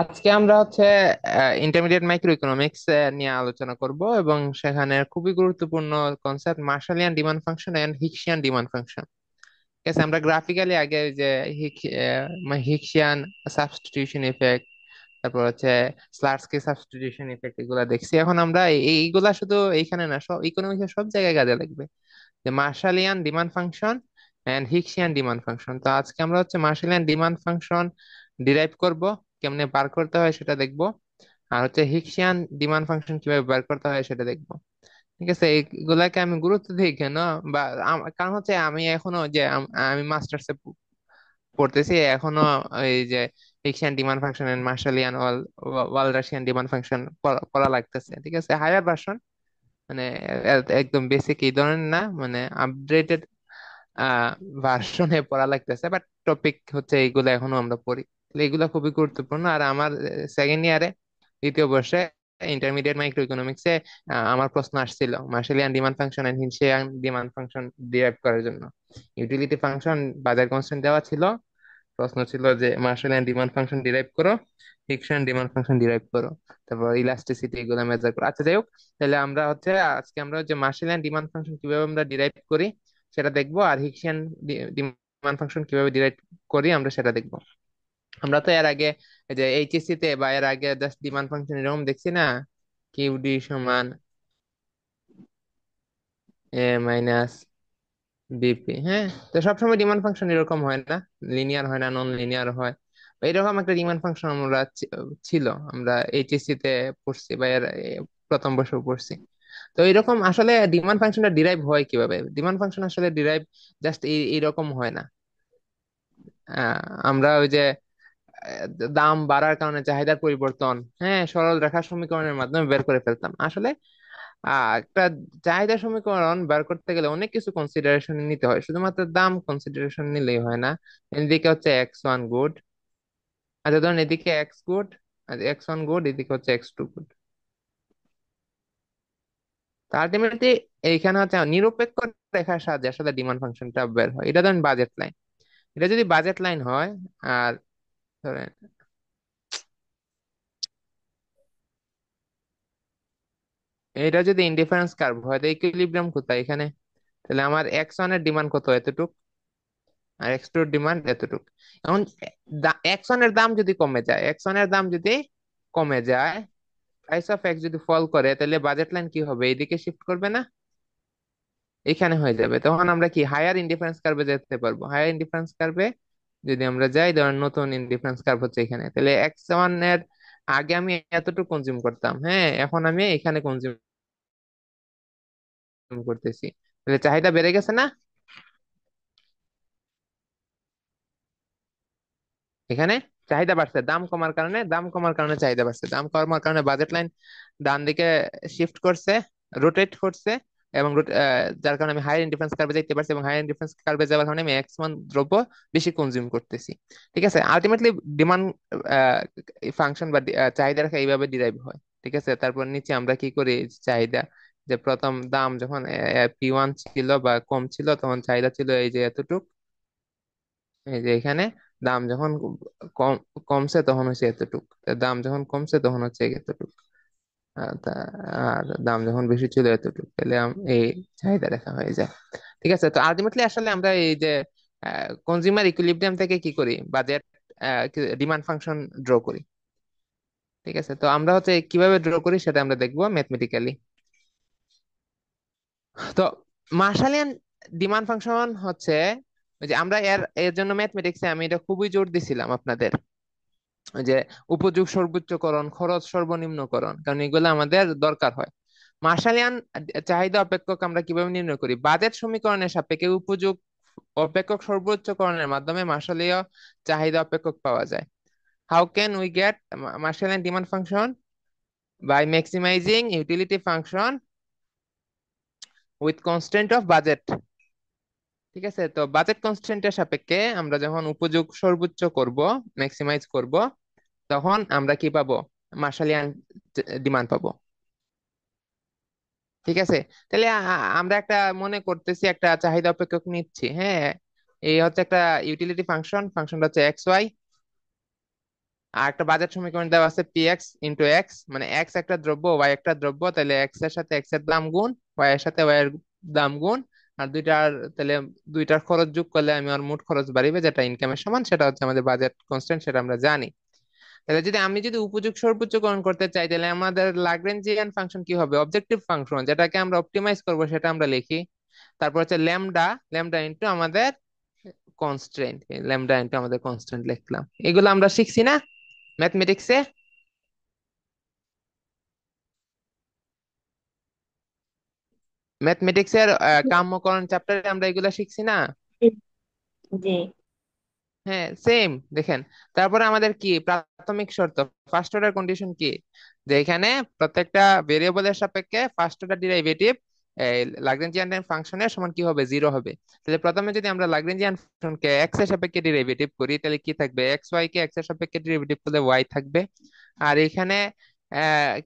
আজকে আমরা হচ্ছে ইন্টারমিডিয়েট মাইক্রো ইকোনমিক্স নিয়ে আলোচনা করব এবং সেখানে খুবই গুরুত্বপূর্ণ concept Marshallian demand function and Hicksian demand function. ঠিক আছে, আমরা গ্রাফিক্যালি আগে ওই যে হিক্সিয়ান সাবস্টিটিউশন ইফেক্ট, তারপর হচ্ছে স্লাটস্কি সাবস্টিটিউশন ইফেক্ট এগুলা দেখছি। এখন আমরা এইগুলা শুধু এইখানে না, সব ইকোনমিক্সের সব জায়গায় কাজে লাগবে, যে Marshallian demand function and Hicksian demand function. তো আজকে আমরা হচ্ছে মার্শালিয়ান ডিমান্ড ফাংশন ডিরাইভ করব, কেমনে বার করতে হয় সেটা দেখবো। আর হচ্ছে হিক্সিয়ান ডিমান্ড ফাংশন কিভাবে বার করতে হয় সেটা দেখবো। ঠিক আছে, এইগুলাকে আমি গুরুত্ব দিই কেন, বা কারণ হচ্ছে আমি এখনো যে আমি মাস্টার্সে পড়তেছি এখনো, এই যে Hicksian demand function and Marshallian Walrasian demand function পড়া লাগতেছে। ঠিক আছে, হায়ার ভার্সন, মানে একদম বেসিক এই ধরনের না, মানে আপডেটেড ভার্সনে পড়া লাগতেছে, বাট টপিক হচ্ছে এইগুলো এখনো আমরা পড়ি। তাহলে এগুলো খুবই গুরুত্বপূর্ণ। আর আমার সেকেন্ড ইয়ারে, দ্বিতীয় বর্ষে, ইন্টারমিডিয়েট মাইক্রো ইকোনমিক্সে আমার প্রশ্ন আসছিল Marshallian demand function and Hicksian demand function derive করার জন্য। ইউটিলিটি ফাংশন বাজার কনস্ট্যান্ট দেওয়া ছিল, প্রশ্ন ছিল যে মার্শালিয়ান ডিমান্ড ফাংশন ডিরাইভ করো, হিক্সিয়ান ডিমান্ড ফাংশন ডিরাইভ করো, তারপর ইলাস্টিসিটি এগুলো মেজার করো। আচ্ছা, যাই হোক, তাহলে আমরা হচ্ছে আজকে আমরা হচ্ছে মার্শালিয়ান ডিমান্ড ফাংশন কিভাবে আমরা ডিরাইভ করি সেটা দেখবো, আর হিক্সিয়ান ডিমান্ড ফাংশন কিভাবে ডিরাইভ করি আমরা সেটা দেখবো। আমরা তো এর আগে এই যে এইচএসসি তে বা এর আগে জাস্ট ডিমান্ড ফাংশন এরকম দেখছি না, কিউডি সমান এ মাইনাস বিপি। হ্যাঁ, তো সবসময় ডিমান্ড ফাংশন এরকম হয় না, লিনিয়ার হয় না, নন লিনিয়ার হয়। এরকম একটা ডিমান্ড ফাংশন আমরা ছিল, আমরা এইচএসসি তে পড়ছি বা এর প্রথম বর্ষ পড়ছি। তো এরকম আসলে ডিমান্ড ফাংশনটা ডিরাইভ হয় কিভাবে? ডিমান্ড ফাংশন আসলে ডিরাইভ জাস্ট এইরকম হয় না। আহ, আমরা ওই যে আহ, দাম বাড়ার কারণে চাহিদার পরিবর্তন, হ্যাঁ, সরল রেখা সমীকরণের মাধ্যমে বের করে ফেলতাম আসলে। একটা চাহিদা সমীকরণ বের করতে গেলে অনেক কিছু কনসিডারেশন নিতে হয়, শুধুমাত্র দাম কনসিডারেশন নিলেই হয় না। এদিকে হচ্ছে এক্স ওয়ান গুড, আচ্ছা ধরুন এদিকে x good, x one good, এদিকে হচ্ছে এক্স টু গুড। তো আলটিমেটলি এইখানে হচ্ছে নিরপেক্ষ রেখার সাহায্যে আসলে ডিমান্ড ফাংশনটা বের হয়। এটা ধরেন বাজেট লাইন, এটা যদি বাজেট লাইন হয়, আর ধরেন এটা যদি ইনডিফারেন্স কার্ভ হয়, তো ইকুইলিব্রিয়াম কোথায় এখানে? তাহলে আমার এক্স ওয়ান এর ডিমান্ড কত? এতটুক। আর এক্স টু এর ডিমান্ড এতটুক। এখন এক্স ওয়ান এর দাম যদি কমে যায়, এক্স ওয়ান এর দাম যদি কমে যায়, প্রাইস অফ এক্স যদি ফল করে, তাহলে বাজেট লাইন কি হবে? এইদিকে শিফট করবে না? এখানে হয়ে যাবে। তখন আমরা কি হায়ার ইনডিফারেন্স কার্ভে যেতে পারবো। হায়ার ইনডিফারেন্স কার্ভে যদি আমরা যাই, ধরেন নতুন ইনডিফারেন্স কার্ভ হচ্ছে এখানে, তাহলে এক্স ওয়ান এর আগে আমি এতটুকু কনজিউম করতাম, হ্যাঁ, এখন আমি এখানে কনজিউম করতেছি, তাহলে চাহিদা বেড়ে গেছে না? এখানে চাহিদা বাড়ছে, দাম কমার কারণে চাহিদা বাড়ছে, দাম কমার কারণে বাজেট লাইন ডান দিকে শিফট করছে, রোটেট করছে, এবং যার কারণে আমি হায়ার ইন্ডিফারেন্স কার্ভে যাইতে পারছি, এবং হায়ার ইন্ডিফারেন্স কার্ভে যাওয়ার কারণে আমি এক্স মান দ্রব্য বেশি কনজিউম করতেছি। ঠিক আছে, আলটিমেটলি ডিমান্ড ফাংশন বা চাহিদা রেখা এইভাবে ডিরাইভ হয়। ঠিক আছে, তারপর নিচে আমরা কি করি, চাহিদা, যে প্রথম দাম যখন পি ওয়ান ছিল বা কম ছিল, তখন চাহিদা ছিল এই যে এতটুক, এই যে এখানে দাম যখন কম কমছে তখন হচ্ছে এতটুক, দাম যখন কমছে তখন হচ্ছে এতটুক, আর দাম যখন বেশি ছিল এতটুক, তাহলে এই চাহিদা রেখা হয়ে যায়। ঠিক আছে, তো আলটিমেটলি আসলে আমরা এই যে কনজিউমার ইকুইলিব্রিয়াম থেকে কি করি, বাজেট ডিমান্ড ফাংশন ড্র করি। ঠিক আছে, তো আমরা হচ্ছে কিভাবে ড্র করি সেটা আমরা দেখবো ম্যাথমেটিক্যালি। তো মার্শালিয়ান ডিমান্ড ফাংশন হচ্ছে ওই যে আমরা এর এর জন্য ম্যাথমেটিক্সে আমি এটা খুবই জোর দিছিলাম আপনাদের, ওই যে উপযোগ সর্বোচ্চকরণ, খরচ সর্বনিম্নকরণ, কারণ এগুলো আমাদের দরকার হয়। মার্শালিয়ান চাহিদা অপেক্ষক আমরা কিভাবে নির্ণয় করি? বাজেট সমীকরণের সাপেক্ষে উপযোগ অপেক্ষক সর্বোচ্চকরণের মাধ্যমে মার্শালীয় চাহিদা অপেক্ষক পাওয়া যায়। How can we get Marshallian demand function? By maximising utility function with constant of budget. ঠিক আছে, তো বাজেট কনস্ট্যান্টের সাপেক্ষে আমরা যখন উপযোগ সর্বোচ্চ করব, ম্যাক্সিমাইজ করব, তখন আমরা কি পাবো? মার্শালিয়ান ডিমান্ড পাবো। ঠিক আছে, তাহলে আমরা একটা মনে করতেছি একটা চাহিদা অপেক্ষক নিচ্ছি, হ্যাঁ, এই হচ্ছে একটা ইউটিলিটি ফাংশন, ফাংশনটা হচ্ছে এক্স ওয়াই। আর একটা বাজেট সমীকরণ দেওয়া আছে পি এক্স ইন্টু এক্স, মানে এক্স একটা দ্রব্য ওয়াই একটা দ্রব্য, তাহলে এক্স এর সাথে এক্স এর দাম গুণ, ওয়াই এর সাথে ওয়াই এর দাম গুণ, আর দুইটার তাহলে দুইটার খরচ যোগ করলে আমি আমার মোট খরচ বাড়িবে, যেটা ইনকামের সমান, সেটা হচ্ছে আমাদের বাজেট কনস্ট্যান্ট, সেটা আমরা জানি। তাহলে যদি আমি যদি উপযোগ সর্বোচ্চকরণ করতে চাই, তাহলে আমাদের লাগরেঞ্জিয়ান ফাংশন কি হবে? অবজেক্টিভ ফাংশন, যেটাকে আমরা অপটিমাইজ করব, সেটা আমরা লিখি। তারপর হচ্ছে ল্যামডা, ল্যামডা ইনটু আমাদের কনস্ট্রেন্ট, ল্যামডা ইনটু আমাদের কনস্ট্রেন্ট লিখলাম। এগুলো আমরা শিখছি না ম্যাথমেটিক্সে? ম্যাথমেটিক্সের কাম্যকরণ চ্যাপ্টারে আমরা এগুলা শিখছি না? জি। হ্যাঁ, সেম। দেখেন, তারপরে আমাদের কি প্রাথমিক শর্ত, ফার্স্ট অর্ডার কন্ডিশন কি, যে এখানে প্রত্যেকটা ভেরিয়েবলের সাপেক্ষে ফার্স্ট অর্ডার ডেরিভেটিভ লাগরেঞ্জিয়ান ফাংশনের সমান কি হবে? জিরো হবে। তাহলে প্রথমে যদি আমরা লাগরেঞ্জিয়ান ফাংশনকে এক্স এর সাপেক্ষে ডেরিভেটিভ করি, তাহলে কি থাকবে? এক্স ওয়াই কে এক্স এর সাপেক্ষে ডেরিভেটিভ করলে ওয়াই থাকবে। আর এখানে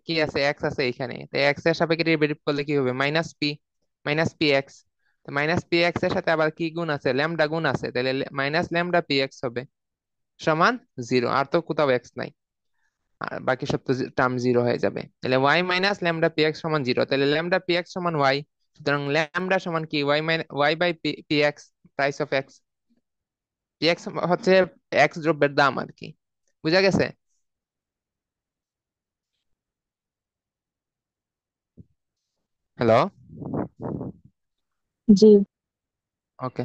কি আছে? এক্স আছে এখানে, তো এক্স এর সাপেক্ষে ডেরিভেটিভ করলে কি হবে? Minus P, minus P x. Minus P x এর সাথে আবার কি গুণ আছে? ল্যামডা গুণ আছে, তাহলে মাইনাস ল্যামডা পি এক্স হবে সমান জিরো। আর তো কোথাও এক্স নাই, আর বাকি সব তো টার্ম জিরো হয়ে যাবে। তাহলে Y minus lambda P X সমান জিরো, তাহলে ল্যামডা পি এক্স সমান ওয়াই। সুতরাং ল্যামডা সমান কি? Y minus Y by P X, price of X. P X হচ্ছে এক্স দ্রব্যের দাম আর কি। বুঝা গেছে? হ্যালো? জি। ওকে।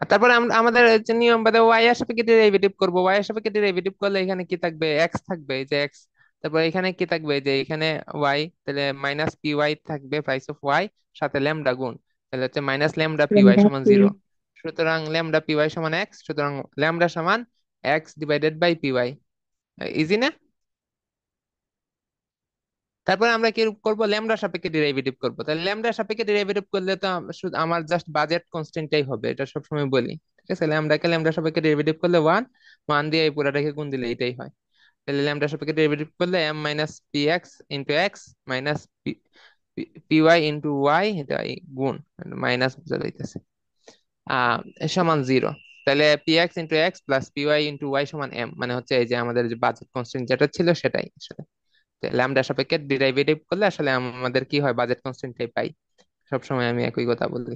আর তারপরে আমাদের যে নিয়ম বাদে ওয়াই এর সাপেক্ষে ডেরিভেটিভ করবো, ওয়াই এর সাপেক্ষে ডেরিভেটিভ করলে এখানে কি থাকবে? এক্স থাকবে, এই যে এক্স। তারপর এখানে কি থাকবে? যে এখানে ওয়াই, তাহলে মাইনাস পি ওয়াই থাকবে, প্রাইস অফ ওয়াই, সাথে ল্যামডা গুণ, তাহলে হচ্ছে minus lambda P Y lambda সমান পি। জিরো। সুতরাং ল্যামডা পি ওয়াই সমান এক্স, সুতরাং ল্যামডা সমান X divided by P Y. Easy না? তারপরে আমরা কি করব? ল্যামডা সাপেক্ষে ডেরিভেটিভ করব। তাহলে ল্যামডা সাপেক্ষে ডেরিভেটিভ করলে তো শুধু আমার জাস্ট বাজেট কনস্ট্যান্টটাই হবে, এটা সবসময় বলি। ঠিক আছে, ল্যামডাকে ল্যামডা সাপেক্ষে ডেরিভেটিভ করলে ওয়ান, ওয়ান দিয়ে এই পুরাটাকে গুণ দিলে এটাই হয়। তাহলে ল্যামডা সাপেক্ষে ডেরিভেটিভ করলে M minus P X into X minus P Y into Y, এটা এই গুণ মাইনাস বোঝা যাইতেছে, আহ সমান জিরো। তাহলে P X into X plus P Y into Y সমান এম, মানে হচ্ছে এই যে আমাদের যে বাজেট কনস্ট্যান্ট যেটা ছিল সেটাই আসলে। ল্যামডা সাপেক্ষে ডেরিভেটিভ করলে আসলে আমাদের কি হয়? বাজেট কনস্ট্যান্টটাই পাই। সবসময় আমি একই কথা বলি।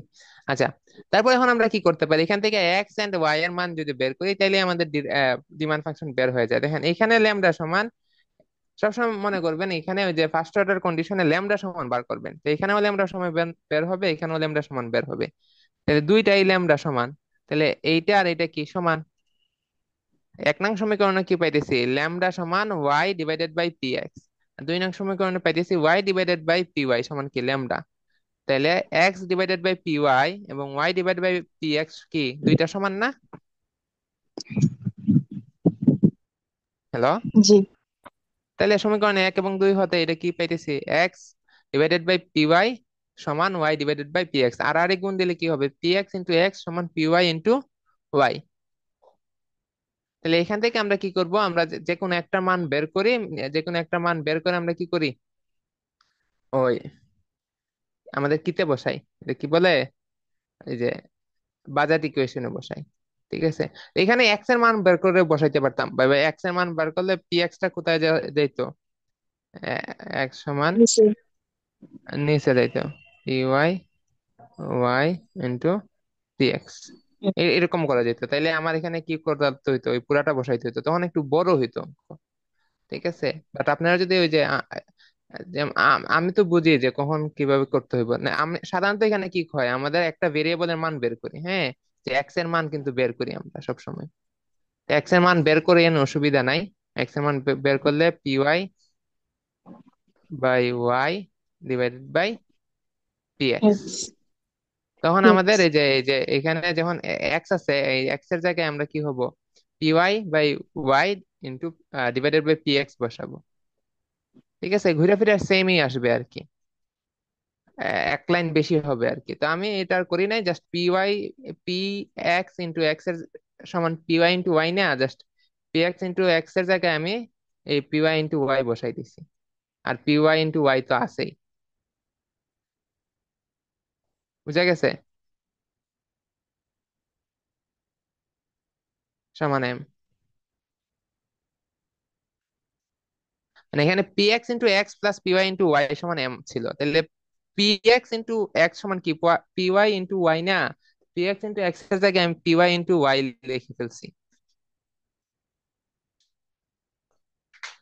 আচ্ছা, তারপর এখন আমরা কি করতে পারি? এখান থেকে এক্স এন্ড ওয়াই এর মান যদি বের করি, তাইলে আমাদের ডিমান্ড ফাংশন বের হয়ে যায়। দেখেন এখানে ল্যামডা সমান, সবসময় মনে করবেন এখানে ওই যে ফার্স্ট অর্ডার কন্ডিশনে ল্যামডা সমান বার করবেন, তো এখানেও ল্যামডা সমান বের হবে, এখানেও ল্যামডা সমান বের হবে। তাহলে দুইটাই ল্যামডা সমান, তাহলে এইটা আর এটা কি সমান? এক নং সমীকরণে কি পাইতেছি? ল্যামডা সমান Y divided by P X. দুই নং সমীকরণে পাইতেছি Y divided by P Y সমান কি? ল্যামডা। তাহলে X divided by P Y এবং Y divided by P X কি দুইটা সমান না? হ্যালো? জি। তাহলে সমীকরণ এক এবং দুই হতে এটা কি পাইতেছি? X divided by P Y সমান Y divided by P X, আর আরেক গুণ দিলে কি হবে? পি এক্স ইন্টু এক্স সমান পি ওয়াই ইন্টু ওয়াই। তাহলে এখান থেকে আমরা কি করব? আমরা যে কোনো একটা মান বের করি, যে কোনো একটা মান বের করে আমরা কি করি? ওই আমাদের কিতে বসাই, এটা কি বলে, এই যে বাজার ইকুয়েশনে বসাই। ঠিক আছে, এখানে এক্স এর মান বের করে বসাইতে পারতাম, ভাই ভাই এক্স এর মান বের করলে পি এক্স টা কোথায় যেত? এক্স সমান নিচে। নিচে যাইতো, P Y Y into P X, এরকম করা যেত। তাইলে আমার এখানে কি করতে হইতো? ওই পুরাটা বসাইতে হইতো, তখন একটু বড় হইতো। ঠিক আছে, বাট আপনারা যদি ওই যে আমি তো বুঝি যে কখন কিভাবে করতে হইব না। আমি সাধারণত এখানে কি হয়, আমাদের একটা ভেরিয়েবলের মান বের করি, হ্যাঁ, যে এক্স এর মান কিন্তু বের করি আমরা সব সময়। এক্স এর মান বের করে এনে অসুবিধা নাই। এক্স এর মান বের করলে P Y by Y divided by P X. X. তখন এক্স। আমাদের এই যে এখানে যখন এক্স আছে, এই এক্স এর জায়গায় আমরা কি হব? P Y by Y into divided by P X বসাবো। ঠিক আছে, ঘুরে ফিরে সেমই আসবে আর কি, এক লাইন বেশি হবে আর কি। তো আমি এটা আর করি নাই, just P Y, P X into X এর সমান পি ওয়াই ইন্টু ওয়াই না, just P X into X এর জায়গায় আমি এই পি ওয়াই ইন্টু ওয়াই বসাই দিছি। আর পি ওয়াই ইন্টু ওয়াই তো আছেই। বুঝা গেছে? সমান এম। মানে এখানে P X into X plus P Y into Y সমান এম ছিল, তাহলে পি এক্স ইন্টু এক্স সমান কি, পি ওয়াই ইন্টু ওয়াই না? পি এক্স ইন্টু এক্স এর জায়গায় আমি পি ওয়াই ইন্টু ওয়াই লিখে ফেলছি।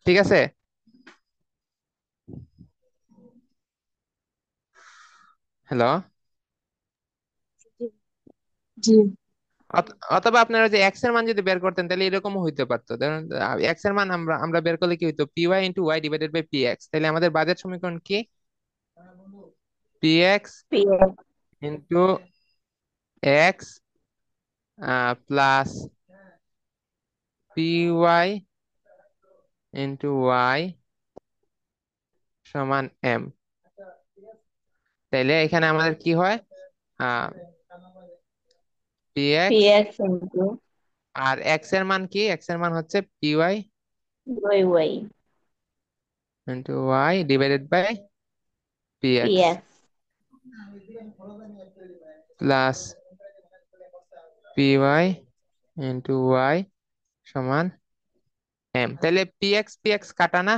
ঠিক আছে। হ্যালো। জি। অথবা আপনারা যে এক্স এর মান যদি বের করতেন তাহলে এরকমও হইতে পারতো, ধরুন এক্স এর মান আমরা আমরা বের করলে কি হইতো, P Y into Y divided by P X, তাহলে আমাদের বাজেট সমীকরণ কি, P X PS. Into X plus P Y into Y সমান এম। তাইলে এখানে আমাদের কি হয়, পি এক্স পিএস ইন্টু আর এক্স এর মান কি, এক্স এর মান হচ্ছে P Y Y Y into Y divided by P X PS. Plus P Y into Y সমান এম। তাহলে পি এক্স কাটা না,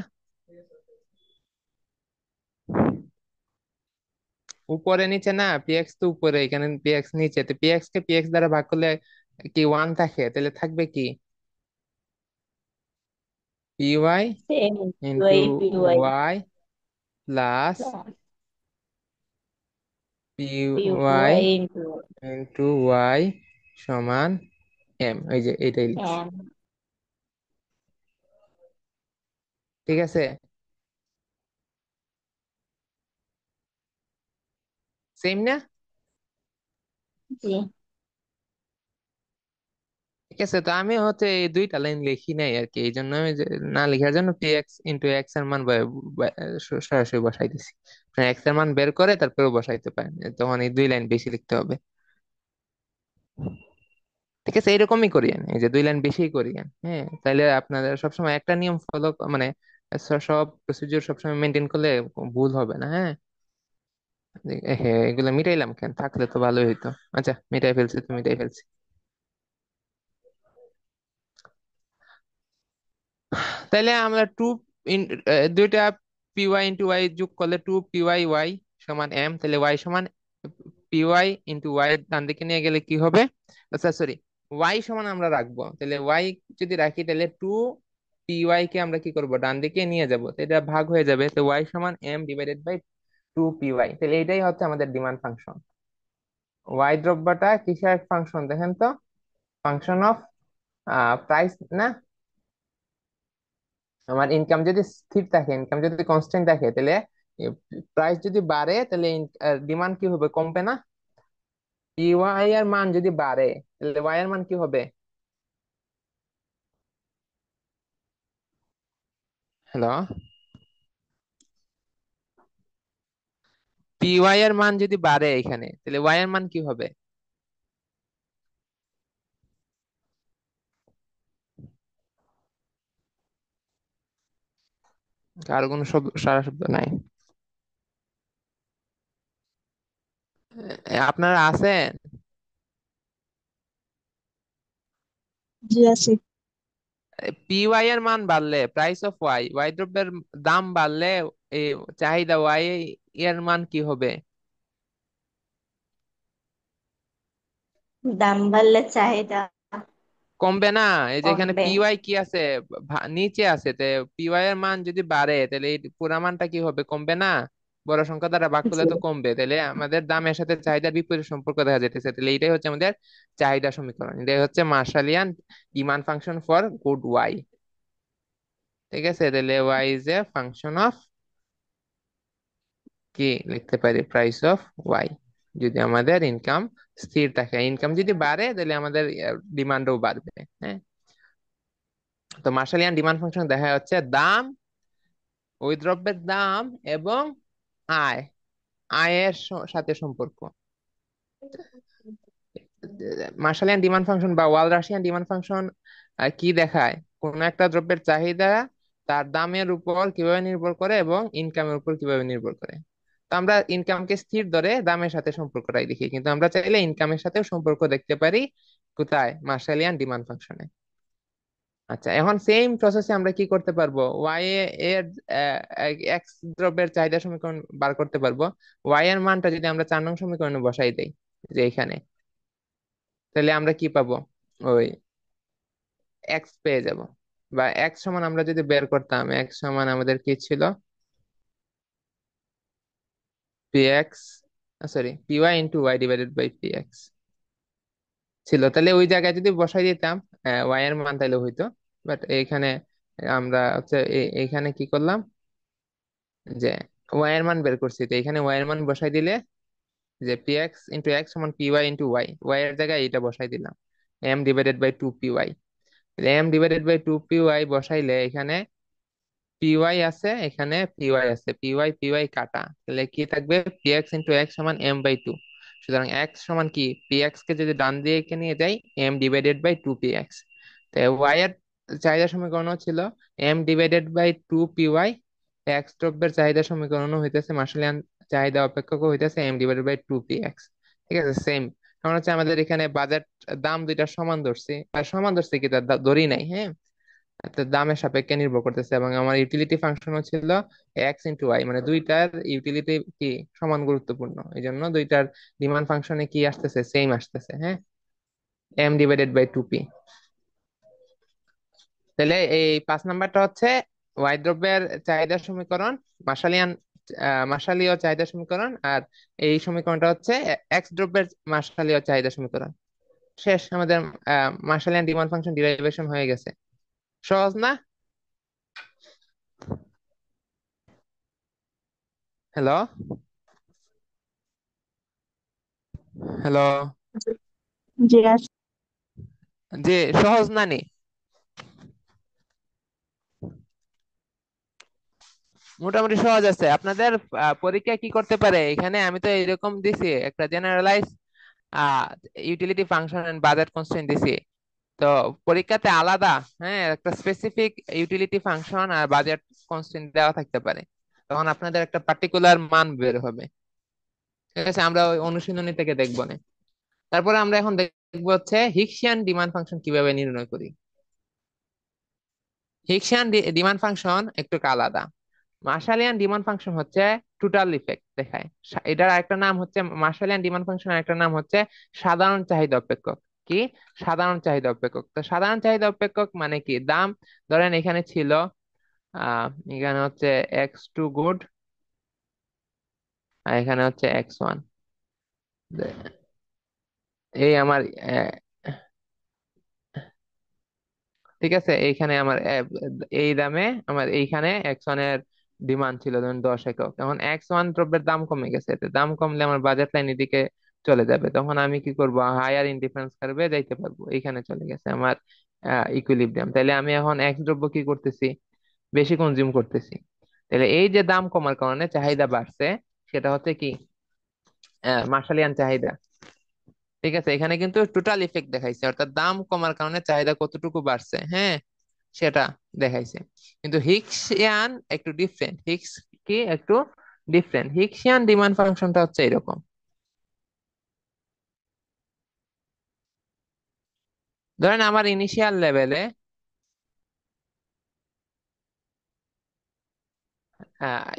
উপরে নিচে না, পি এক্স তো উপরে, এখানে পি এক্স নিচে, তো পি এক্স কে পি এক্স দ্বারা ভাগ করলে কি ওয়ান থাকে, তাহলে থাকবে কি, P Y same into PY PY Y plus P Y PY into into Y সমান এম, এই যে এইটাই লিখছি। এম। ঠিক আছে, সেম না? জি। ঠিক আছে, তো আমি হচ্ছে এই দুইটা লাইন লিখি নাই আর কি, এই জন্য আমি না লিখার জন্য পি এক্স ইন্টু এক্স এর মান সরাসরি বসাই দিছি। এক্স এর মান বের করে তারপরে বসাইতে পারেন, তখন এই দুই লাইন বেশি লিখতে হবে। ঠিক আছে, এইরকমই করিয়েন, এই যে দুই লাইন বেশি করিয়েন, হ্যাঁ, তাইলে আপনাদের সবসময় একটা নিয়ম ফলো, মানে সব প্রসিডিউর সবসময় মেনটেন করলে ভুল হবে না, হ্যাঁ। হ্যাঁ, এগুলো মিটাইলাম কেন, থাকলে তো ভালোই হইতো। আচ্ছা, মিটাই ফেলছি তো মিটাই ফেলছি। তাইলে আমরা দুইটা পি ওয়াই ইন্টু ওয়াই যোগ করলে টু পি ওয়াই ওয়াই সমান এম, তাহলে ওয়াই সমান পি ওয়াই ইন্টু ওয়াই ডান দিকে নিয়ে গেলে কি হবে, আচ্ছা সরি, ওয়াই সমান আমরা রাখবো, তাহলে ওয়াই যদি রাখি তাহলে টু পি ওয়াই কে আমরা কি করব, ডান দিকে নিয়ে যাব, তো এটা ভাগ হয়ে যাবে, তো ওয়াই সমান M divided by two P Y, তাহলে এটাই হচ্ছে আমাদের ডিমান্ড ফাংশন। ওয়াই দ্রব্যটা কিসের ফাংশন দেখেন তো, ফাংশন অফ প্রাইস না? আমার ইনকাম যদি স্থির থাকে, ইনকাম যদি কনস্ট্যান্ট থাকে, তাহলে প্রাইস যদি বাড়ে তাহলে ডিমান্ড কি হবে, কমবে না? পি ওয়াই এর মান যদি বাড়ে তাহলে ওয়াই এর মান কি হবে? হ্যালো। পি ওয়াই এর মান যদি বাড়ে এখানে, তাহলে ওয়াই এর মান কি হবে? আর কোনো শব্দ, সারা শব্দ নাই? আপনারা আছেন? জি আছে। পি ওয়াই এর মান বাড়লে, প্রাইস অফ ওয়াই, ওয়াই দ্রব্যের দাম বাড়লে এই চাহিদা ওয়াই এর মান কি হবে? দাম বাড়লে চাহিদা কমবে না? এই যে এখানে কমবে। পিওয়াই কি আছে, নিচে আছে, তে পিওয়াই এর মান যদি বাড়ে তাহলে এই পুরা মানটা কি হবে, কমবে না? বড় সংখ্যা দ্বারা ভাগ করলে জি। তো কমবে, তাহলে আমাদের দামের সাথে চাহিদার বিপরীত সম্পর্ক দেখা যাইতেছে, তাহলে এটাই হচ্ছে আমাদের চাহিদা সমীকরণ, এটাই হচ্ছে Marshallian demand function for good Y. ঠিক আছে, তাহলে Y is a function of, কি লিখতে পারি, প্রাইস অফ ওয়াই, যদি আমাদের ইনকাম স্থির থাকে, ইনকাম যদি বাড়ে তাহলে আমাদের ডিমান্ডও বাড়বে, হ্যাঁ। তো মার্শালিয়ান ডিমান্ড ফাংশন দেখা যাচ্ছে দাম, ওই দ্রব্যের দাম এবং আয়, আয়ের সাথে সম্পর্ক। মার্শালিয়ান ডিমান্ড ফাংশন বা ওয়াল রাশিয়ান ডিমান্ড ফাংশন কি দেখায়, কোন একটা দ্রব্যের চাহিদা তার দামের উপর কিভাবে নির্ভর করে এবং ইনকামের উপর কিভাবে নির্ভর করে। তো আমরা ইনকামকে স্থির ধরে দামের সাথে সম্পর্কটাই দেখি, কিন্তু আমরা চাইলে ইনকামের সাথেও সম্পর্ক দেখতে পারি, কোথায়, মার্শালিয়ান ডিমান্ড ফাংশনে। আচ্ছা, এখন সেম প্রসেসে আমরা কি করতে পারবো, ওয়াই এর এক্স দ্রব্যের চাহিদা সমীকরণ বার করতে পারবো। ওয়াই এর মানটা যদি আমরা 4 নং সমীকরণে বসাই দেই, যে এখানে, তাহলে আমরা কি পাবো, ওই এক্স পেয়ে যাব। বা এক্স সমান আমরা যদি বের করতাম, এক্স সমান আমাদের কি ছিল, P X, sorry, P Y into Y divided by P X ছিল। তাহলে ওই জায়গায় যদি বসাই দিতাম ওয়াই এর মান, তাহলে হইতো। বাট এইখানে আমরা হচ্ছে এইখানে কি করলাম, যে ওয়াই এর মান বের করছি, তো এখানে ওয়াই এর মান বসাই দিলে, যে পি এক্স ইন্টু এক্স সমান P Y into Y, Y এর জায়গায় এটা বসাই দিলাম, M divided by two P Y. M divided by two P Y বসাইলে এখানে পিওয়াই আছে, এখানে পিওয়াই আছে, পিওয়াই পিওয়াই কাটা, তাহলে কি থাকবে, পি এক্স ইন্টু এক্স সমান এম বাই টু। সুতরাং এক্স সমান কি, পি এক্স কে যদি ডান দিকে নিয়ে যাই, M divided by two P X. তো ওয়াই এর চাহিদা সমীকরণ ছিল M divided by two P Y, X দ্রব্যের চাহিদা সমীকরণ হইতেছে, মাসুলিয়ান চাহিদা অপেক্ষক হইতেছে M divided by two P X. ঠিক আছে, সেম। কারণ হচ্ছে আমাদের এখানে বাজেট, দাম দুইটা সমান ধরছি, আর সমান ধরছি কি, তার ধরি নাই, হ্যাঁ। তো দামের সাপেক্ষে নির্ভর করতেছে, এবং আমার ইউটিলিটি ফাংশনও ছিল এক্স ইন্টু ওয়াই, মানে দুইটার ইউটিলিটি কি সমান গুরুত্বপূর্ণ, এই জন্য দুইটার ডিমান্ড ফাংশনে কি আসতেছে, সেম আসতেছে, হ্যাঁ, M divided by two P. তাহলে এই 5 নাম্বারটা হচ্ছে ওয়াই দ্রব্যের চাহিদা সমীকরণ, মার্শালিয়ান মার্শালীয় চাহিদা সমীকরণ। আর এই সমীকরণটা হচ্ছে এক্স দ্রব্যের মার্শালীয় চাহিদা সমীকরণ। শেষ, আমাদের মার্শালিয়ান ডিমান্ড ফাংশন ডিরাইভেশন হয়ে গেছে। সহজ না? Hello, hello. জি আছে। যে সহজ না নি? মোটামুটি সহজ আছে আপনাদের। পরীক্ষা কি করতে পারে, এখানে আমি তো এরকম দিছি একটা generalise utility function and budget constraint দিছি। তো পরীক্ষাতে আলাদা, হ্যাঁ, একটা স্পেসিফিক ইউটিলিটি ফাংশন আর বাজেট কনস্ট্রেন্ট দেওয়া থাকতে পারে, তখন আপনাদের একটা পার্টিকুলার মান বের হবে। ঠিক আছে, আমরা ওই অনুশীলনী থেকে দেখবো না। তারপরে আমরা এখন দেখবো হচ্ছে হিক্সিয়ান ডিমান্ড ফাংশন কিভাবে নির্ণয় করি। হিক্সিয়ান ডিমান্ড ফাংশন একটু আলাদা। মার্শালিয়ান ডিমান্ড ফাংশন হচ্ছে টোটাল ইফেক্ট দেখায়। এটার একটা নাম হচ্ছে, মার্শালিয়ান ডিমান্ড ফাংশনের একটা নাম হচ্ছে সাধারণ চাহিদা অপেক্ষক। কি? সাধারণ চাহিদা অপেক্ষক। তো সাধারণ চাহিদা অপেক্ষক মানে কি, দাম ধরেন এখানে ছিল, আহ এখানে হচ্ছে এক্স টু গুড, আর এখানে হচ্ছে এক্স ওয়ান। এই আমার ঠিক আছে, এইখানে আমার এই দামে আমার এইখানে এক্স ওয়ান এর ডিমান্ড ছিল ধরুন 10 একক। এখন এক্স ওয়ান দ্রব্যের দাম কমে গেছে, তো দাম কমলে আমার বাজেট লাইন এদিকে চলে যাবে, তখন আমি কি করব, হায়ার ইন্ডিফারেন্স কার্ভে যাইতে পারবো। এইখানে চলে গেছে আমার ইকুইলিব্রিয়াম, তাহলে আমি এখন এক্স দ্রব্য কি করতেছি, বেশি কনজিউম করতেছি। তাহলে এই যে দাম কমার কারণে চাহিদা বাড়ছে, সেটা হচ্ছে কি, মার্শালিয়ান চাহিদা। ঠিক আছে, এখানে কিন্তু টোটাল ইফেক্ট দেখাইছে, অর্থাৎ দাম কমার কারণে চাহিদা কতটুকু বাড়ছে, হ্যাঁ, সেটা দেখাইছে। কিন্তু হিক্সিয়ান একটু ডিফারেন্ট, হিক্স কি একটু ডিফারেন্ট, হিক্সিয়ান ডিমান্ড ফাংশনটা হচ্ছে এরকম। ধরেন আমার ইনিশিয়াল লেভেলে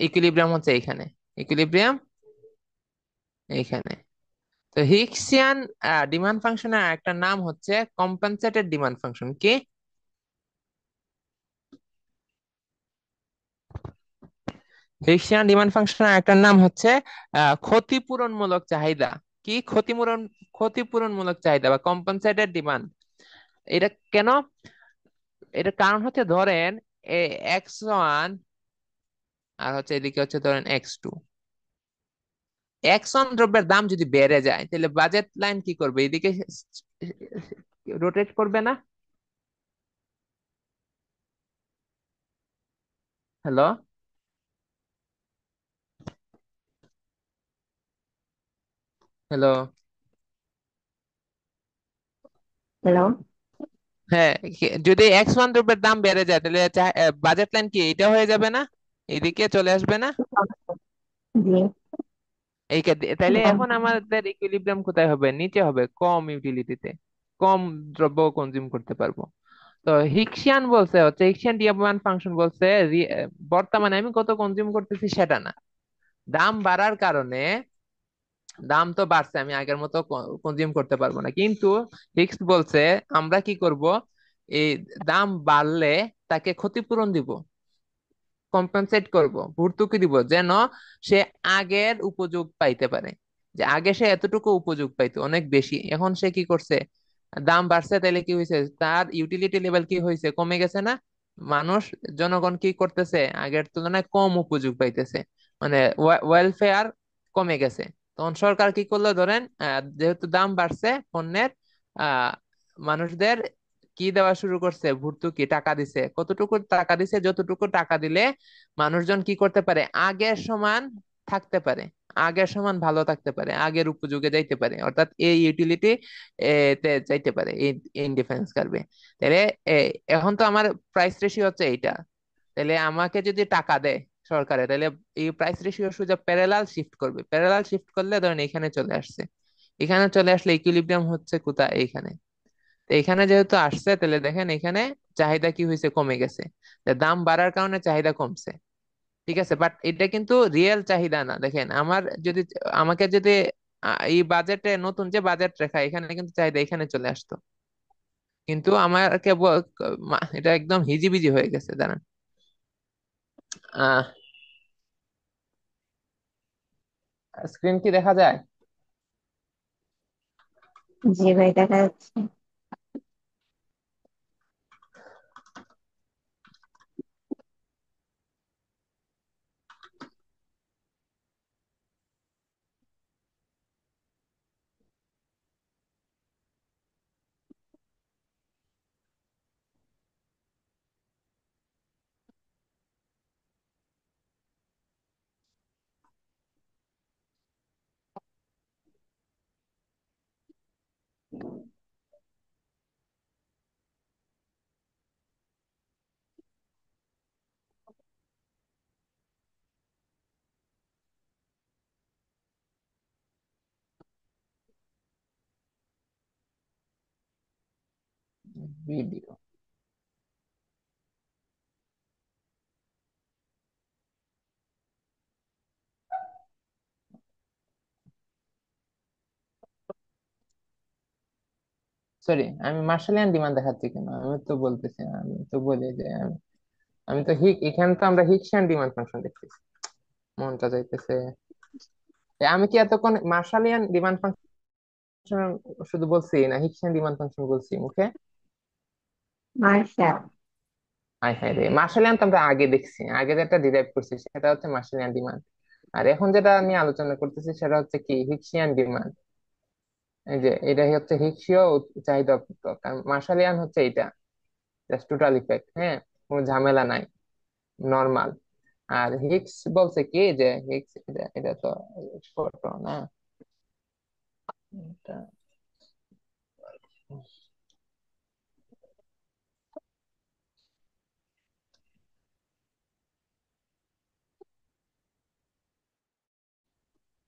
ইকুইলিব্রিয়াম হচ্ছে এইখানে, ইকুইলিব্রিয়াম এইখানে। তো হিক্সিয়ান ডিমান্ড ফাংশনের একটা নাম হচ্ছে কম্পেনসেটেড ডিমান্ড ফাংশন। কি? হিক্সিয়ান ডিমান্ড ফাংশনের একটা নাম হচ্ছে ক্ষতিপূরণমূলক চাহিদা। কি ক্ষতিপূরণমূলক চাহিদা বা কম্পেনসেটেড ডিমান্ড। এটা কেন? এটার কারণ হচ্ছে ধরেন এক্স ওয়ান আর হচ্ছে এদিকে হচ্ছে ধরেন এক্স টু, এক্স ওয়ান দ্রব্যের দাম যদি বেড়ে যায়, তাহলে বাজেট লাইন কি করবে, এদিকে রোটেট করবে না? Hello, hello. হ্যালো। হ্যাঁ, যদি এক্স ওয়ান দ্রব্যের দাম বেড়ে যায়, তাহলে বাজেট লাইন কি এটা হয়ে যাবে না, এদিকে চলে আসবে না? জি। তাইলে এখন আমাদের ইকুইলিব্রিয়াম কোথায় হবে, নিচে হবে, কম ইউটিলিটিতে, কম দ্রব্য কনজিউম করতে পারবো। তো হিক্সিয়ান বলছে হচ্ছে হিক্সিয়ান ডিমান্ড ফাংশন বলছে বর্তমানে আমি কত কনজিউম করতেছি সেটা না, দাম বাড়ার কারণে দাম তো বাড়ছে, আমি আগের মতো কনজিউম করতে পারবো না, কিন্তু হিক্স বলছে আমরা কি করব, এই দাম বাড়লে তাকে ক্ষতিপূরণ দিব, কম্পেনসেট করব, ভর্তুকি দিব, যেন সে আগের উপযোগ পাইতে পারে। যে আগে সে এতটুকু উপযোগ পাইতো অনেক বেশি, এখন সে কি করছে, দাম বাড়ছে তাইলে কি হয়েছে, তার ইউটিলিটি লেভেল কি হয়েছে, কমে গেছে না? মানুষ, জনগণ কি করতেছে, আগের তুলনায় কম উপযোগ পাইতেছে, মানে ওয়েলফেয়ার কমে গেছে। তখন সরকার কি করলো ধরেন, যেহেতু দাম বাড়ছে পণ্যের, আহ মানুষদের কি দেওয়া শুরু করছে, ভর্তুকি টাকা দিছে, কতটুকু টাকা দিছে, যতটুকু টাকা দিলে মানুষজন কি করতে পারে, আগের সমান থাকতে পারে, আগের সমান ভালো থাকতে পারে, আগের উপযোগে যাইতে পারে, অর্থাৎ এই ইউটিলিটি তে যাইতে পারে, এই ইনডিফারেন্স কার্ভে। তাহলে এ, এখন তো আমার প্রাইস রেশিও হচ্ছে এইটা, তাহলে আমাকে যদি টাকা দেয় সরকারে, তাহলে এই প্রাইস রেশিও সোজা প্যারালাল শিফট করবে, প্যারালাল শিফট করলে ধরেন এখানে চলে আসছে, এখানে চলে আসলে ইকুইলিব্রিয়াম হচ্ছে কোথায়, এইখানে। তো এখানে যেহেতু আসছে, তাহলে দেখেন এখানে চাহিদা কি হয়েছে, কমে গেছে, তা দাম বাড়ার কারণে চাহিদা কমছে। ঠিক আছে, বাট এটা কিন্তু রিয়েল চাহিদা না। দেখেন আমার যদি, আমাকে যদি এই বাজেটে, নতুন যে বাজেট রেখা, এখানে কিন্তু চাহিদা এখানে চলে আসতো, কিন্তু আমার কেবল এটা একদম হিজিবিজি হয়ে গেছে, দাঁড়ান। আহ স্ক্রিন কি দেখা যায়? জি ভাই, দেখা যাচ্ছে। ভিডিও, সরি, আমি মার্শালিয়ান ডিমান্ড দেখাচ্ছি কেন, আমি তো বলতেছি না, আমি তো বলি যে আমি তো এখানে তো আমরা হিক্সিয়ান ডিমান্ড ফাংশন দেখতেছি, মনটা যাইতেছে। আমি কি এতক্ষণ মার্শালিয়ান ডিমান্ড ফাংশন শুধু বলছি, না হিক্সিয়ান ডিমান্ড ফাংশন বলছি মুখে? মার্শাল। হাই হাই রে, মার্শালিয়ান তো আমরা আগে দেখছি, আগে যেটা ডিরাইভ করছি সেটা হচ্ছে মার্শালিয়ান ডিমান্ড, আর এখন যেটা নিয়ে আলোচনা করতেছি সেটা হচ্ছে কি, হিক্সিয়ান ডিমান্ড। এই যে এটা হচ্ছে হিক্সীয় চাহিদা উৎপাদক, কারণ মার্শালিয়ান হচ্ছে এটা জাস্ট টোটাল ইফেক্ট, হ্যাঁ, কোনো ঝামেলা নাই, নর্মাল। আর হিক্স বলছে কি যে হিক্স, এটা এটা তো ছোট না, এটা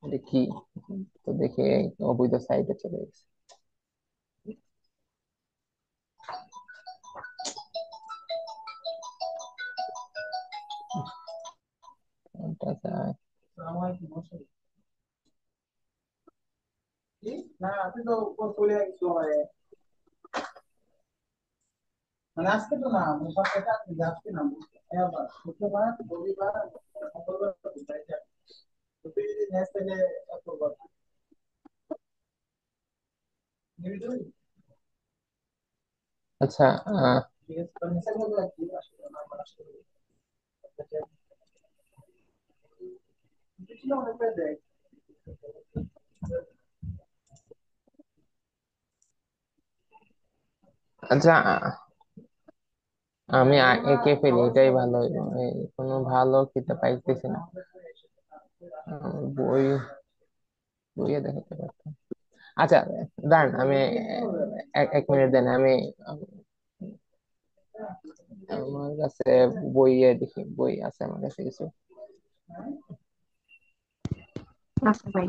এটা কি, তো দেখে অবৈধ সাইটে চলে গেছে। কোনটা যায়? আচ্ছা, আচ্ছা, আমি একে ফেলি, এটাই ভালো হইলো, এই কোনো ভালো খেতে পাইতেছি না। বই, বইয়ে দেখাতে পারতাম। আচ্ছা, দাঁড়ান, আমি এক মিনিট দেন, আমি আমার কাছে বইয়ে দেখি, বই আছে আমার কাছে কিছু। আচ্ছা ভাই।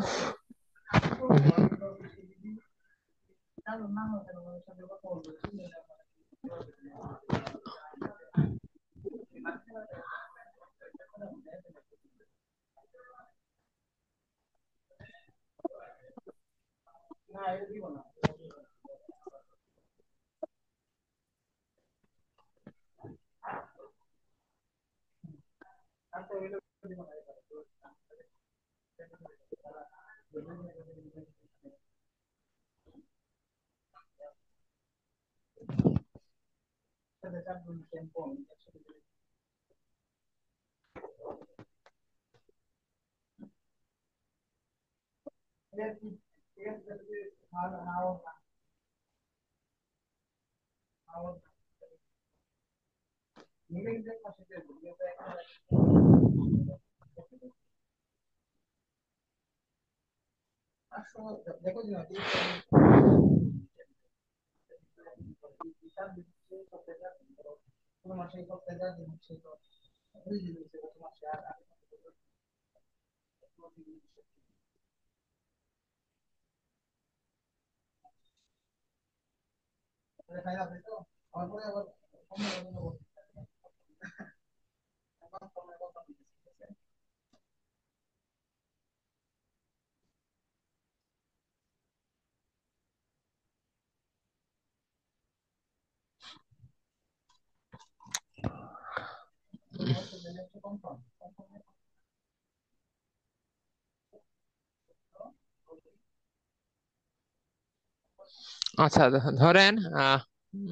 আচ্ছা, ধরেন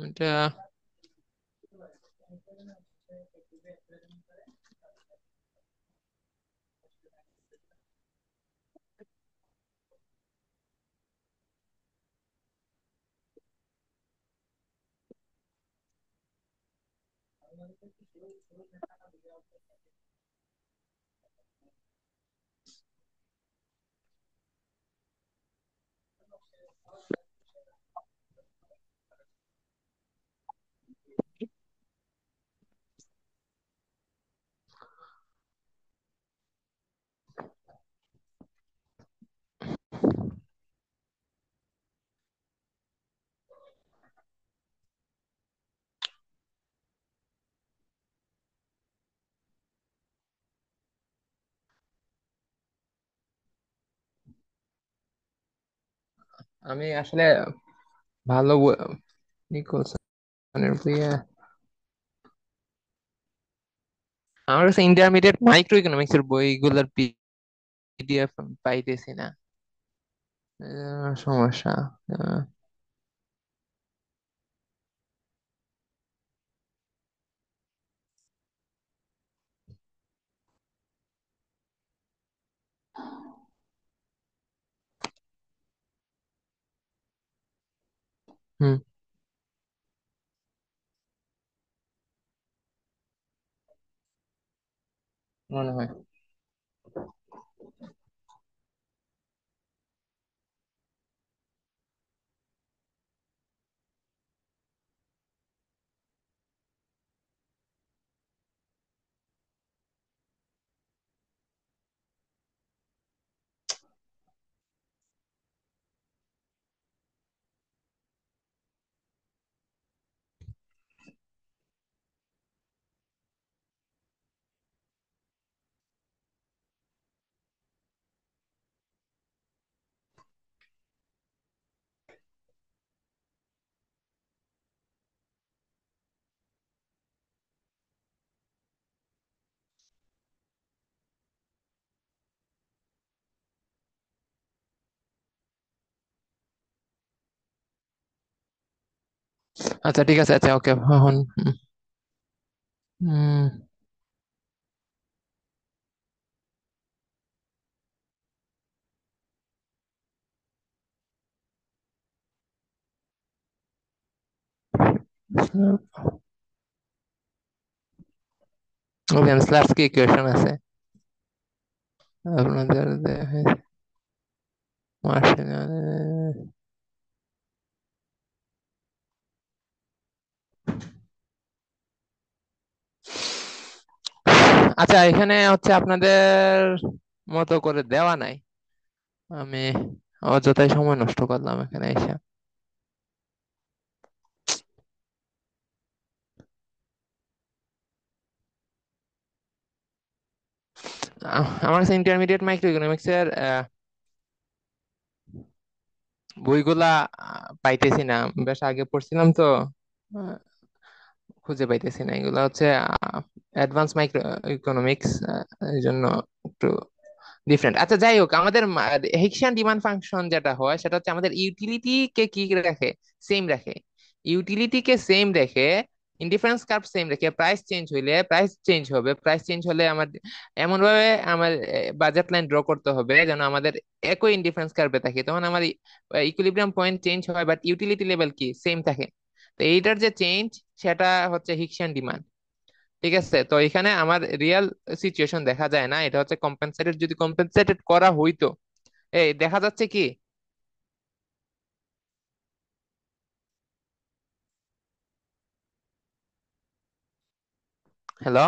এটা আমি আসলে ভালো নিকোলসনের বইয়ে আমার কাছে ইন্টারমিডিয়েট মাইক্রো ইকোনমিক্স এর বইগুলোর পিডিএফ পাইতেছি না। সমস্যা। আহ, হুম, মনে হয়। আচ্ছা, ঠিক আছে, আচ্ছা, ওকে, এখন হুম, ভেন্সলার্স কি ইকুয়েশন আছে আপনাদের মার্শাল? আচ্ছা, এখানে হচ্ছে আপনাদের মতো করে দেওয়া নাই। আমি অযথাই সময় নষ্ট করলাম এখানে এসে। আমার কাছে ইন্টারমিডিয়েট মাইক্রো ইকোনমিক্স এর বইগুলা পাইতেছি না। বেশ আগে পড়ছিলাম তো, আহ, খুঁজে পাইতেছি না। এগুলা হচ্ছে অ্যাডভান্স মাইক্রো ইকোনমিক্স, এই জন্য একটু ডিফারেন্ট। আচ্ছা, যাই হোক, আমাদের হেক্সিয়ান ডিমান্ড ফাংশন যেটা হয় সেটা হচ্ছে আমাদের ইউটিলিটি কে কি রাখে, সেম রাখে। ইউটিলিটি কে সেম রেখে, ইন্ডিফারেন্স কার্ভ সেম রেখে, প্রাইস চেঞ্জ হইলে প্রাইস চেঞ্জ হবে। প্রাইস চেঞ্জ হলে আমার এমন ভাবে আমার বাজেট লাইন ড্র করতে হবে যেন আমাদের একই ইন্ডিফারেন্স কার্ভে থাকে, তখন আমার ইকুইলিব্রিয়াম পয়েন্ট চেঞ্জ হয় বাট ইউটিলিটি লেভেল কি সেম থাকে। তো এইটার যে চেঞ্জ, সেটা হচ্ছে হিক্সিয়ান ডিমান্ড। ঠিক আছে, তো এখানে আমার রিয়েল সিচুয়েশন দেখা যায় না, এটা হচ্ছে কম্পেনসেটেড। যদি কম্পেনসেটেড করা হইতো, এই দেখা যাচ্ছে কি। Hello,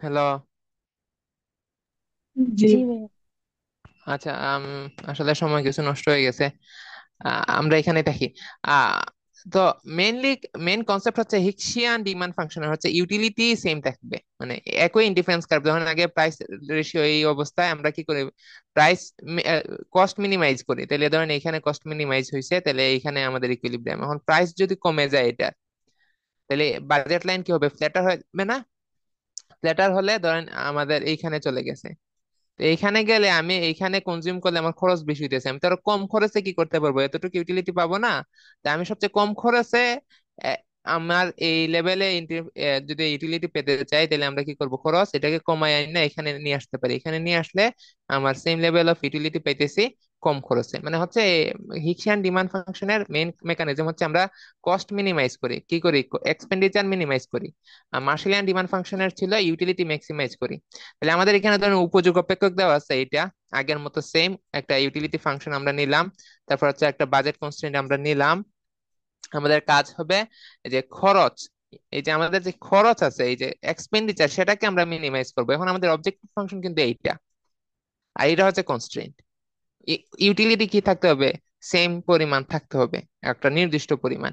hello. জি। জি ভাইয়া। আচ্ছা, আসলে সময় কিছু নষ্ট হয়ে গেছে। আমরা এখানে দেখি। আহ তো মেইনলি মেইন কনসেপ্ট হচ্ছে হিক্সিয়ান ডিমান্ড ফাংশনের হচ্ছে ইউটিলিটি সেম থাকবে, মানে একই ইন্ডিফারেন্স কার্ভ। যখন আগে প্রাইস রেশিও এই অবস্থায়, আমরা কি করি, প্রাইস কস্ট মিনিমাইজ করি, তাহলে ধরেন এখানে কস্ট মিনিমাইজ হয়েছে, তাহলে এখানে আমাদের ইকুইলিব্রিয়াম। এখন প্রাইস যদি কমে যায় এটা, তাহলে বাজেট লাইন কি হবে, ফ্ল্যাটার হবে না? ফ্ল্যাটার হলে ধরেন আমাদের এইখানে চলে গেছে। তো এইখানে গেলে আমি এইখানে কনজিউম করলে আমার খরচ বেশি হইতেছে, আমি তো আরো কম খরচে কি করতে পারবো, এতটুকু ইউটিলিটি পাবো না। তা আমি সবচেয়ে কম খরচে আহ, আমার এই লেভেলে যদি ইউটিলিটি পেতে চাই, তাহলে আমরা কি করব, খরচ এটাকে কমাই আনি না, এখানে নিয়ে আসতে পারি। এখানে নিয়ে আসলে আমার সেম লেভেল অফ ইউটিলিটি পাইতেছি কম খরচে। মানে হচ্ছে হিক্সিয়ান ডিমান্ড ফাংশনের মেইন মেকানিজম হচ্ছে আমরা কস্ট মিনিমাইজ করি, কি করি, এক্সপেন্ডিচার মিনিমাইজ করি। আর মার্শালিয়ান ডিমান্ড ফাংশনের ছিল ইউটিলিটি ম্যাক্সিমাইজ করি। তাহলে আমাদের এখানে ধরেন উপযোগ অপেক্ষক দেওয়া আছে, এটা আগের মতো সেম একটা ইউটিলিটি ফাংশন আমরা নিলাম। তারপর হচ্ছে একটা বাজেট কনস্ট্রেন্ট আমরা নিলাম। আমাদের কাজ হবে এই যে খরচ, এই যে আমাদের যে খরচ আছে, এই যে এক্সপেন্ডিচার, সেটাকে আমরা মিনিমাইজ করবো। এখন আমাদের অবজেক্টিভ ফাংশন কিন্তু এইটা, আর এটা হচ্ছে কনস্ট্রেন্ট। ইউটিলিটি কি থাকতে হবে, সেম পরিমাণ থাকতে হবে, একটা নির্দিষ্ট পরিমাণ।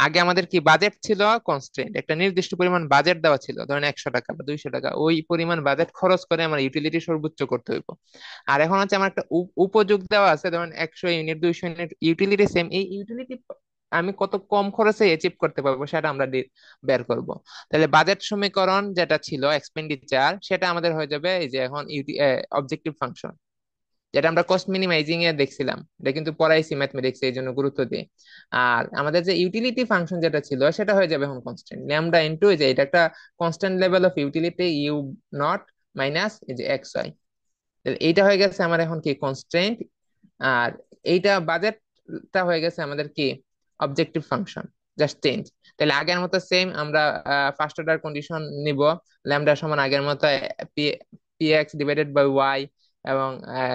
আগে আমাদের কি বাজেট ছিল, কনস্ট্রেন্ট একটা নির্দিষ্ট পরিমাণ বাজেট দেওয়া ছিল, ধরেন 100 টাকা বা 200 টাকা, ওই পরিমাণ বাজেট খরচ করে আমার ইউটিলিটি সর্বোচ্চ করতে হইব। আর এখন হচ্ছে আমার একটা উপযোগ দেওয়া আছে, ধরেন 100 ইউনিট, 200 ইউনিট, ইউটিলিটি সেম। এই ইউটিলিটি আমি কত কম খরচে অ্যাচিভ করতে পারবো, সেটা আমরা বের করব। তাহলে বাজেট সমীকরণ যেটা ছিল এক্সপেন্ডিচার, সেটা আমাদের হয়ে যাবে এই যে এখন অবজেক্টিভ ফাংশন, যেটা আমরা কস্ট মিনিমাইজিং এ দেখছিলাম। এটা কিন্তু পড়াইছি ম্যাথমেটিক্স, এই জন্য গুরুত্ব দিই। আর আমাদের যে ইউটিলিটি ফাংশন যেটা ছিল, সেটা হয়ে যাবে এখন কনস্ট্যান্ট ল্যামডা ইনটু, যে এটা একটা constant level of utility U naught minus এই যে এক্স ওয়াই। এইটা হয়ে গেছে আমার এখন কি কনস্ট্যান্ট। আর এইটা বাজেটটা হয়ে গেছে আমাদের কি অবজেক্টিভ ফাংশন, জাস্ট চেঞ্জ। তাহলে আগের মতো সেম আমরা ফার্স্ট অর্ডার কন্ডিশন নিব, ল্যামডা সমান আগের মতো P P X divided by Y, এবং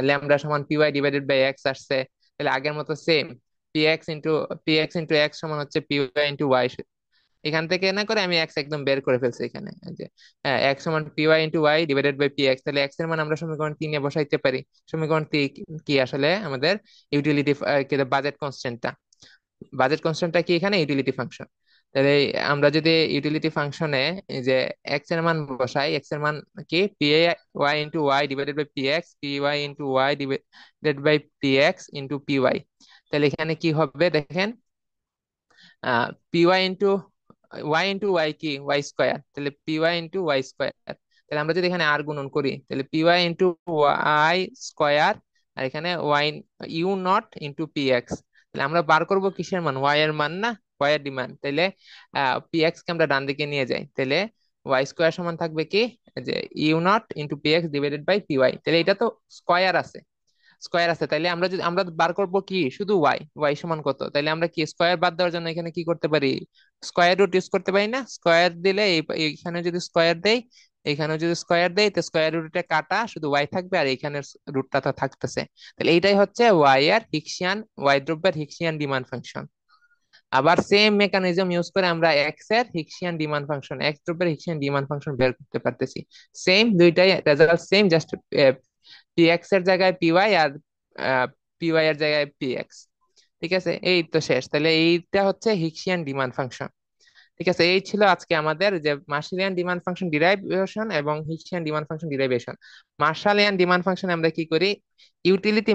ল্যামডা সমান P Y divided by X আসছে। তাহলে আগের মতো same P X into X সমান হচ্ছে পি ওয়াই ইন্টু ওয়াই। এখান থেকে না করে আমি এক্স একদম বের করে ফেলছি এখানে, এই যে এক্স সমান P Y into Y divided by P X. তাহলে এক্স এর মান আমরা সমীকরণ 3-এ বসাইতে পারি। সমীকরণ কি আসলে আমাদের ইউটিলিটি, বাজেট কনস্ট্যান্টটা। বাজেট কনস্ট্যান্টটা কি এখানে ইউটিলিটি ফাংশন। তাহলে আমরা যদি ইউটিলিটি ফাংশনে এই যে এক্স এর মান বসাই, এক্স এর মান কি P Y into Y divided by P X, P Y into Y divided by P X into P Y. তাহলে এখানে কি হবে দেখেন, P Y into Y into Y কি ওয়াই স্কোয়ার, তাহলে P Y into Y square. তাহলে আমরা যদি এখানে আর গুণন করি, তাহলে P Y into Y square, আর এখানে Y U not into P X. তাহলে আমরা বার করব কিসের মান, ওয়াই এর মান না, ওয়াই এর ডিমান্ড। তাহলে পি এক্স কে আমরা ডান দিকে নিয়ে যাই, তাহলে ওয়াই স্কোয়ার সমান থাকবে কি, যে U not into P X divided by P Y. তাহলে এটা তো স্কোয়ার আছে, স্কোয়ার আছে, তাইলে আমরা যদি আমরা বার করব কি শুধু ওয়াই, ওয়াই সমান কত, তাইলে আমরা কি স্কোয়ার বাদ দেওয়ার জন্য এখানে কি করতে পারি, স্কোয়ার রুট ইউজ করতে পারি না? স্কোয়ার দিলে এইখানে যদি স্কোয়ার দেই, এখানে যদি স্কোয়ার দেই, তো স্কোয়ার রুটে কাটা শুধু ওয়াই থাকবে, আর এখানে রুটটা তো থাকতেছে। তাহলে এইটাই হচ্ছে ওয়াই এর হিক্সিয়ান, ওয়াই দ্রব্যের হিক্সিয়ান ডিমান্ড ফাংশন। আবার সেম মেকানিজম ইউজ করে আমরা এক্স এর হিক্সিয়ান ডিমান্ড ফাংশন, এক্স দ্রব্যের হিক্সিয়ান ডিমান্ড ফাংশন বের করতে পারতেছি। সেম দুইটাই result same, just P x এর জায়গায় পি ওয়াই, আর পি ওয়াই এর জায়গায় পি এক্স। ঠিক আছে, এই তো শেষ। তাহলে এইটা হচ্ছে হিক্সিয়ান ডিমান্ড ফাংশন। ঠিক আছে, এই ছিল আজকে আমাদের যে মার্শালিয়ান ডিমান্ড ফাংশন ডিরাইভেশন এবং Hicksian demand function derivation. Marshallian demand function আমরা কি করি, ইউটিলিটি